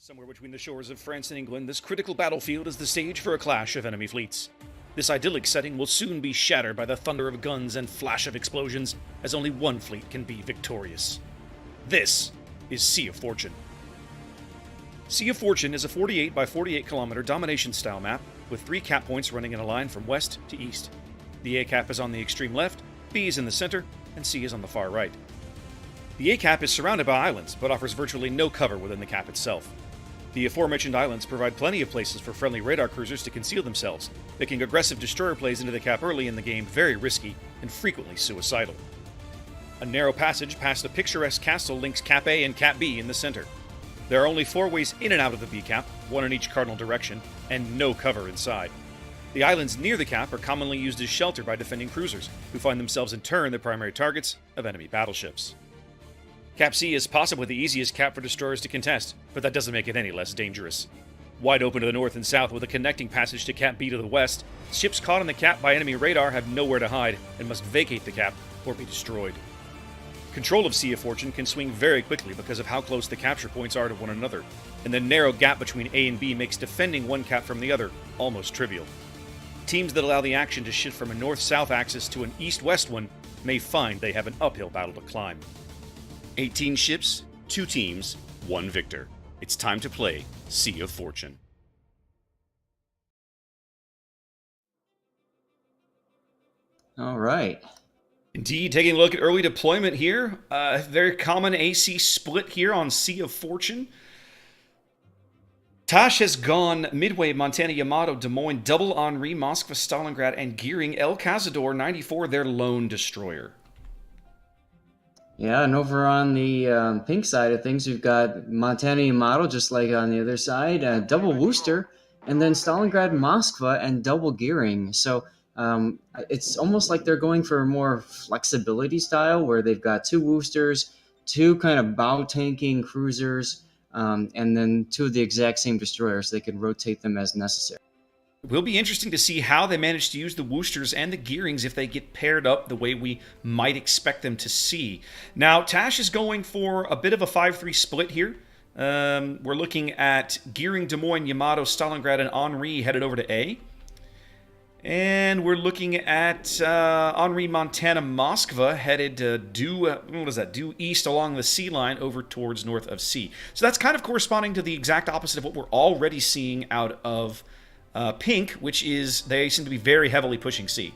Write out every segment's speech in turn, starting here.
Somewhere between the shores of France and England, this critical battlefield is the stage for a clash of enemy fleets. This idyllic setting will soon be shattered by the thunder of guns and flash of explosions, as only one fleet can be victorious. This is Sea of Fortune. Sea of Fortune is a 48 by 48 kilometer domination-style map with 3 cap points running in a line from west to east. The A cap is on the extreme left, B is in the center, and C is on the far right. The A cap is surrounded by islands, but offers virtually no cover within the cap itself. The aforementioned islands provide plenty of places for friendly radar cruisers to conceal themselves, making aggressive destroyer plays into the cap early in the game very risky and frequently suicidal. A narrow passage past a picturesque castle links Cap A and Cap B in the center. There are only 4 ways in and out of the B cap, 1 in each cardinal direction, and no cover inside. The islands near the cap are commonly used as shelter by defending cruisers, who find themselves in turn the primary targets of enemy battleships. Cap C is possibly the easiest cap for destroyers to contest, but that doesn't make it any less dangerous. Wide open to the north and south with a connecting passage to Cap B to the west, ships caught on the cap by enemy radar have nowhere to hide and must vacate the cap or be destroyed. Control of Sea of Fortune can swing very quickly because of how close the capture points are to one another, and the narrow gap between A and B makes defending one cap from the other almost trivial. Teams that allow the action to shift from a north-south axis to an east-west one may find they have an uphill battle to climb. 18 ships, 2 teams, 1 victor. It's time to play Sea of Fortune. All right. Indeed, taking a look at early deployment here. Very common AC split here on Sea of Fortune. TASH has gone Midway, Montana, Yamato, Des Moines, Double Henri, Moskva, Stalingrad, and Gearing. El Cazador 94, their lone destroyer. Yeah, and over on the pink side of things, we've got Montana Yamato, just like on the other side, double Worcester, and then Stalingrad, Moskva, and double Gearing. So it's almost like they're going for a more flexibility style, where they've got 2 Worcesters, 2 kind of bow-tanking cruisers, and then 2 of the exact same destroyers. They can rotate them as necessary. It will be interesting to see how they manage to use the Worcesters and the Gearings if they get paired up the way we might expect them to see. Now, TASH is going for a bit of a 5-3 split here. We're looking at Gearing, Des Moines, Yamato, Stalingrad, and Henri headed over to A. And we're looking at Henri, Montana, Moskva headed due east along the sea line over towards north of C. So that's kind of corresponding to the exact opposite of what we're already seeing out of pink, which is they seem to be very heavily pushing C.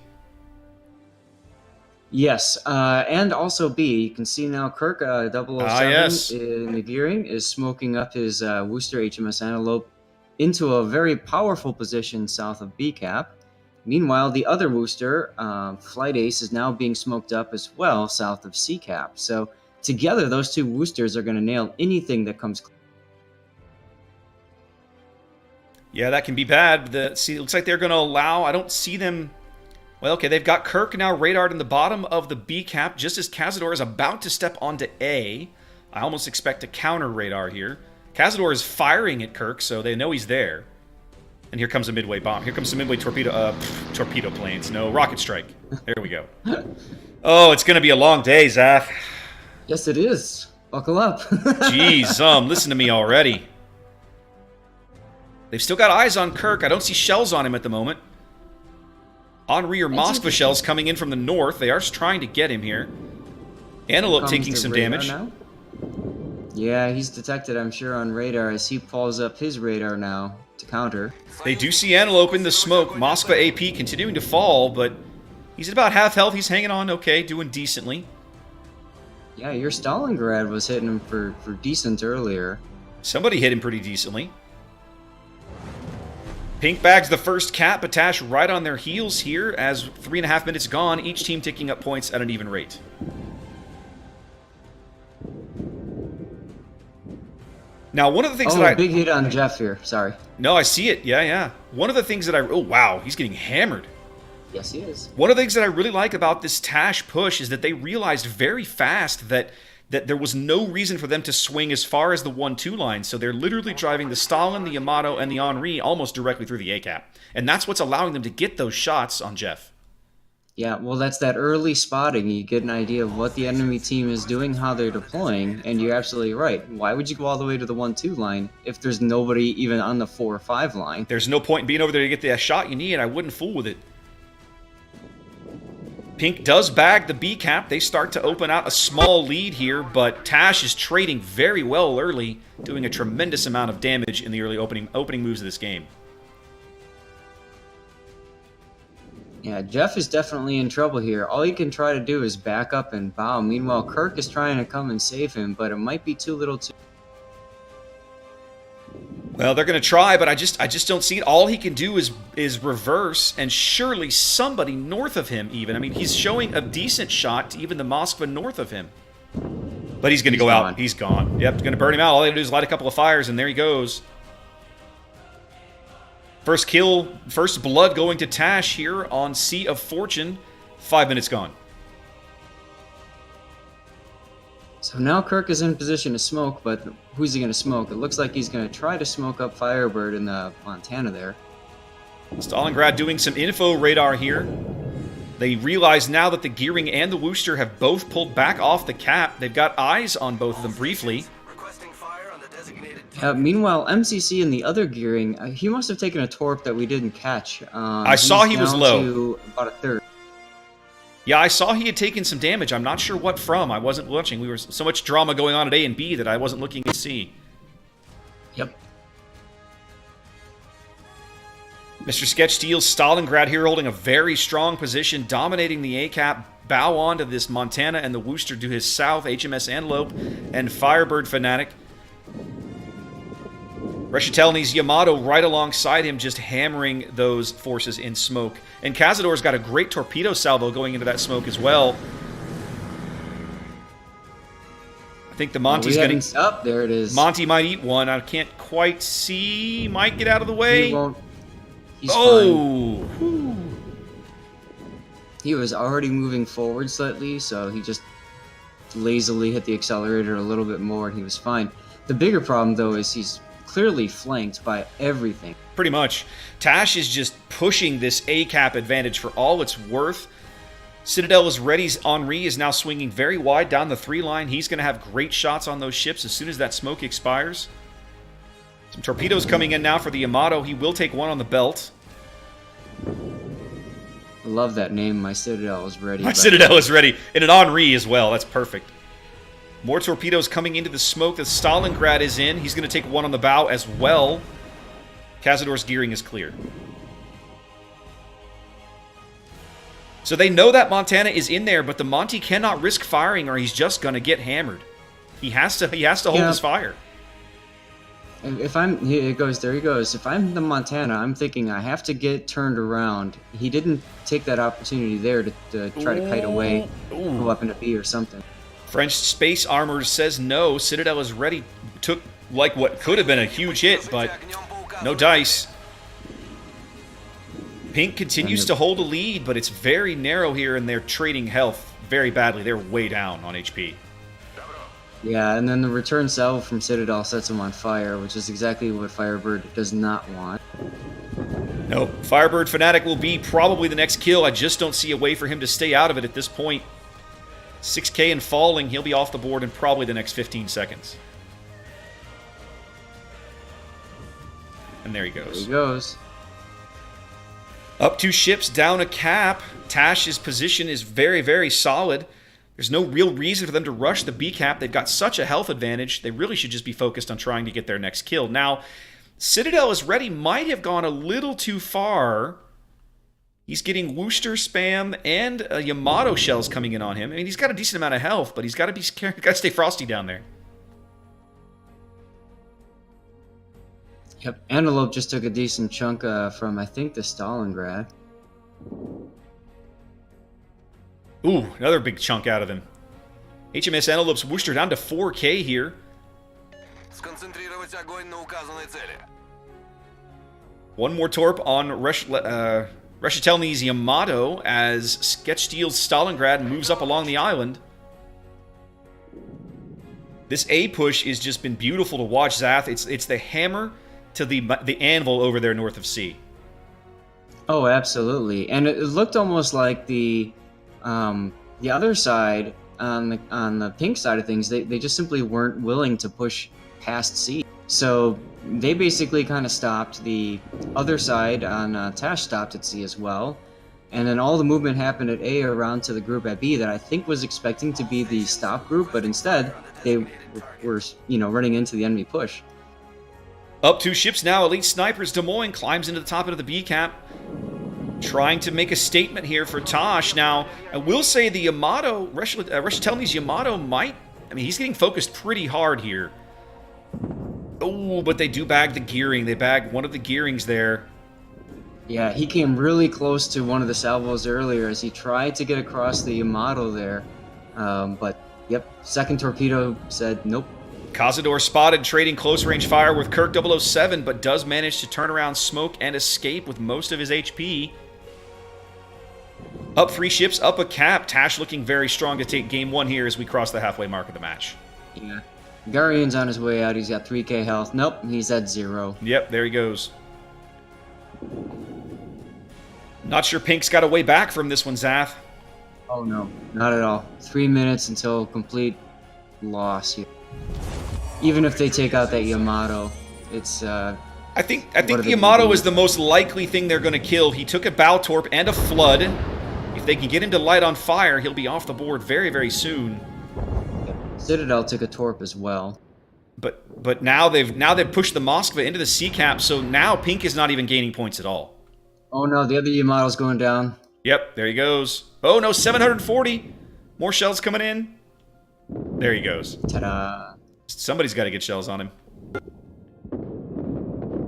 Yes, and also B. You can see now Kirk 007 yes. in the Gearing is smoking up his Worcester HMS Antelope into a very powerful position south of B cap. Meanwhile, the other Worcester, Flight Ace, is now being smoked up as well south of C cap. So together, those 2 Worcesters are going to nail anything that comes close. Yeah, that can be bad. See, it looks like they're going to allow... I don't see them... Well, okay, they've got Kirk now radared in the bottom of the B cap, just as Cazador is about to step onto A. I almost expect a counter radar here. Cazador is firing at Kirk, so they know he's there. And here comes a midway bomb. Here comes some midway torpedo planes. No, rocket strike. There we go. Oh, it's going to be a long day, Zaf. Yes, it is. Buckle up. Jeez, listen to me already. They've still got eyes on Kirk. I don't see shells on him at the moment. Henri or Moskva shells coming in from the north. They are trying to get him here. Antelope taking some damage. Now? Yeah, he's detected, I'm sure, on radar as he pulls up his radar now to counter. They do see Antelope in the smoke. Moskva AP continuing to fall, but he's at about half health. He's hanging on okay, doing decently. Yeah, your Stalingrad was hitting him for decent earlier. Somebody hit him pretty decently. Pink bags the first cap, but TASH right on their heels here as 3.5 minutes gone, each team ticking up points at an even rate. Now, one of the things that big hit on Jeff here. Sorry. No, I see it. Yeah. One of the things that oh, wow, he's getting hammered. Yes, he is. One of the things that I really like about this TASH push is that they realized very fast that there was no reason for them to swing as far as the 1-2 line, so they're literally driving the Stalin, the Yamato, and the Henri almost directly through the A cap. And that's what's allowing them to get those shots on Jeff. Yeah, well, that's that early spotting. You get an idea of what the enemy team is doing, how they're deploying, and you're absolutely right. Why would you go all the way to the 1-2 line if there's nobody even on the 4 or 5 line? There's no point in being over there to get the shot you need. I wouldn't fool with it. Pink does bag the B cap. They start to open out a small lead here, but TASH is trading very well early, doing a tremendous amount of damage in the early opening moves of this game. Yeah, Jeff is definitely in trouble here. All he can try to do is back up and bow. Meanwhile, Kirk is trying to come and save him, but it might be too little too... Well, they're going to try, but I just don't see it. All he can do is reverse, and surely somebody north of him even. I mean, he's showing a decent shot to even the Moskva north of him. But he's going to go out. He's gone. Yep, going to burn him out. All they have to do is light a couple of fires, and there he goes. First kill, first blood going to TASH here on Sea of Fortune. 5 minutes gone. So now Kirk is in position to smoke, but who's he going to smoke? It looks like he's going to try to smoke up Firebird in the Montana there. Stalingrad doing some info radar here. They realize now that the Gearing and the Worcester have both pulled back off the cap. They've got eyes on both of them briefly. Meanwhile, MCC and the other Gearing, he must have taken a torp that we didn't catch. I saw he was low. To about a third. Yeah, I saw he had taken some damage. I'm not sure what from. I wasn't watching. We were so much drama going on at A and B that I wasn't looking at C. Yep. Mr. Sketch steals Stalingrad here, holding a very strong position, dominating the A-cap. Bow on to this Montana and the Worcester to his south, HMS Antelope and Firebird Fanatic. Reshetelny's Yamato right alongside him, just hammering those forces in smoke. And Cazador's got a great torpedo salvo going into that smoke as well. I think the Monty's getting... Up, there it is. Monty might eat one. I can't quite see. Might get out of the way. He won't. He's fine. He was already moving forward slightly, so he just lazily hit the accelerator a little bit more, and he was fine. The bigger problem, though, is he's clearly flanked by everything. Pretty much. TASH is just pushing this A-cap advantage for all it's worth. Citadel is ready. Henri is now swinging very wide down the 3 line. He's going to have great shots on those ships as soon as that smoke expires. Some torpedoes coming in now for the Yamato. He will take one on the belt. I love that name. My Citadel is ready. My Citadel is ready. And an Henri as well. That's perfect. More torpedoes coming into the smoke that Stalingrad is in. He's going to take one on the bow as well. Cazador's Gearing is clear. So they know that Montana is in there, but the Monty cannot risk firing or he's just going to get hammered. He has to hold his fire. If I'm, there he goes. If I'm the Montana, I'm thinking I have to get turned around. He didn't take that opportunity there to try to kite away, go up into B or something. French Space Armor says no. Citadel is ready. Took like what could have been a huge hit, but no dice. Pink continues to hold a lead, but it's very narrow here, and they're trading health very badly. They're way down on HP. Yeah, and then the return salvo from Citadel sets him on fire, which is exactly what Firebird does not want. No, Firebird Fanatic will be probably the next kill. I just don't see a way for him to stay out of it at this point. 6K and falling, he'll be off the board in probably the next 15 seconds. And there he goes. There he goes. Up 2 ships, down a cap. TASH's position is very, very solid. There's no real reason for them to rush the B cap. They've got such a health advantage. They really should just be focused on trying to get their next kill. Now, Citadel is ready. Might have gone a little too far. He's getting Worcester spam and Yamato shells coming in on him. I mean, he's got a decent amount of health, but he's got to stay frosty down there. Yep, Antelope just took a decent chunk from, I think, the Stalingrad. Ooh, another big chunk out of him. HMS Antelope's Worcester down to 4K here. One more torp on Reshetelny's Yamato as Sketch steals Stalingrad and moves up along the island. This A push has just been beautiful to watch, Zath. It's the hammer to the anvil over there north of C. Oh, absolutely. And it looked almost like the other side on the pink side of things, they just simply weren't willing to push past C. So they basically kind of stopped. The other side on TASH stopped at C as well. And then all the movement happened at A around to the group at B that I think was expecting to be the stop group, but instead they were, running into the enemy push. Up 2 ships now. Elite Snipers Des Moines climbs into the top end of the B cap, trying to make a statement here for TASH. Now, I will say the Yamato, Reshitelny's Yamato might... I mean, he's getting focused pretty hard here. Oh, but they do bag the gearing. They bag one of the gearings there. Yeah, he came really close to one of the salvos earlier as he tried to get across the Yamato there. But, yep, second torpedo said nope. Cazador spotted trading close-range fire with Kirk 007, but does manage to turn around smoke and escape with most of his HP. Up 3 ships, up a cap. TASH looking very strong to take game 1 here as we cross the halfway mark of the match. Yeah. Garian's on his way out. He's got 3k health. Nope, he's at 0. Yep, there he goes. Not sure Pink's got a way back from this one, Zath. Oh, no. Not at all. 3 minutes until complete loss here. Even if they take out that Yamato, it's... I think the Yamato is the most likely thing they're going to kill. He took a bow torp and a flood. If they can get him to light on fire, he'll be off the board very, very soon. Citadel took a torp as well. But now they've pushed the Moskva into the sea cap, so now Pink is not even gaining points at all. Oh no, the other Yamato's going down. Yep, there he goes. Oh no, 740. More shells coming in. There he goes. Ta-da. Somebody's got to get shells on him.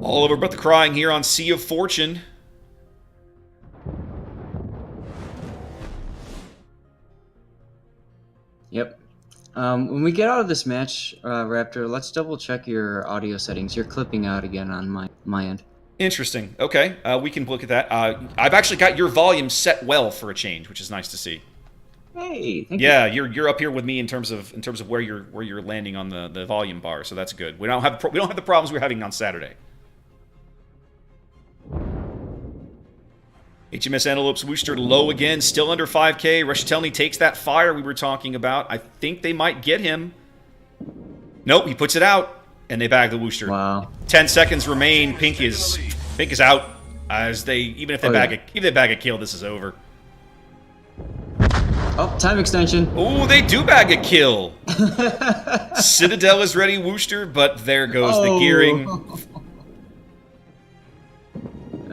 All over but the crying here on Sea of Fortune. Yep. When we get out of this match, Raptor, let's double check your audio settings. You're clipping out again on my end. Interesting. Okay, we can look at that. I've actually got your volume set well for a change, which is nice to see. Hey, thank you. Yeah, you're up here with me in terms of where you're landing on the volume bar, so that's good. We don't have the problems we were having on Saturday. HMS Antelope's Wooster low again, still under 5k. Reshitelny takes that fire we were talking about. I think they might get him. Nope, he puts it out, and they bag the Wooster. Wow. 10 seconds remain. Pink is out. As they even if they bag a kill, this is over. Oh, time extension. Oh, they do bag a kill. Citadel is ready, Wooster, but there goes the gearing.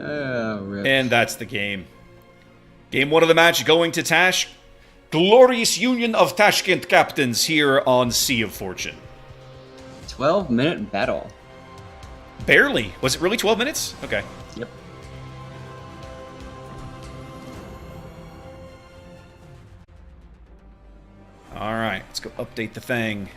Rip. And that's the game. Game 1 of the match going to TASH. Glorious union of Tashkent captains here on Sea of Fortune. 12-minute battle. Barely. Was it really 12 minutes? Okay. Yep. All right, let's go update the thing.